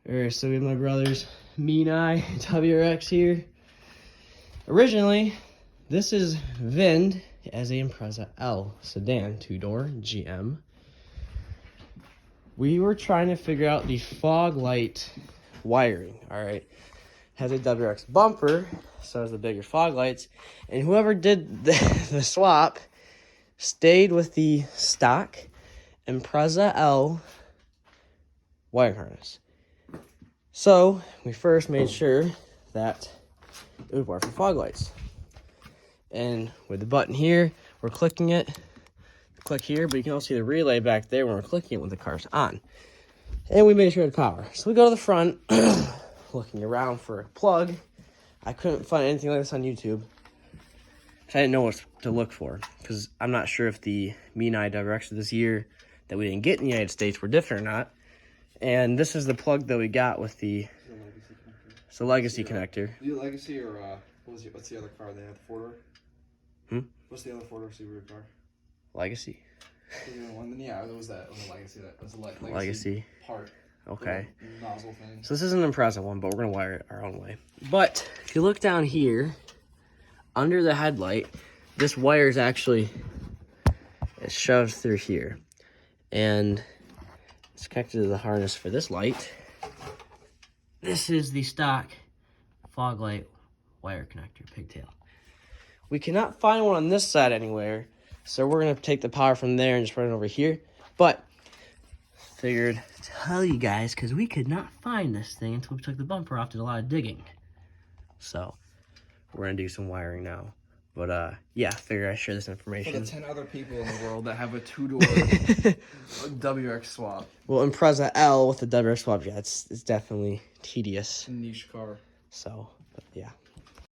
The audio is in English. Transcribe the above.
Alright, so we have my brothers, me and I, WRX here. Originally, this is VINed as a Impreza L sedan, 2-door, GM. We were trying to figure out the fog light wiring, alright. Has a WRX bumper, so has the bigger fog lights. And whoever did the swap stayed with the stock Impreza L wiring harness. So we first made sure that it would work for fog lights. And with the button here, we're clicking it. Click here, but you can also see the relay back there when we're clicking it when the car's on. And we made sure it had power. So we go to the front, looking around for a plug. I couldn't find anything like this on YouTube. I didn't know what to look for, because I'm not sure if the Me and I WRX this year that we didn't get in the United States were different or not. And this is the plug that we got with the it's a legacy connector. You legacy or what's the other car they have? The 4-door? What's the other 4-door Subaru car? Legacy. Yeah, it was that. It was a legacy. That was a Legacy part. Okay. Nozzle thing. So this isn't an Impreza one, but we're gonna wire it our own way. But if you look down here, under the headlight, this wire is actually shoved through here, and it's connected to the harness for this light. This is the stock fog light wire connector, pigtail. We cannot find one on this side anywhere, so we're gonna take the power from there and just run it over here. But figured to tell you guys, because we could not find this thing until we took the bumper off, did a lot of digging. So we're gonna do some wiring now. But yeah, figure I share this information. For the 10 other people in the world that have a 2-door WRX swap. Well, Impreza L with the WRX swap, yeah, it's definitely tedious. Niche car. So, but yeah.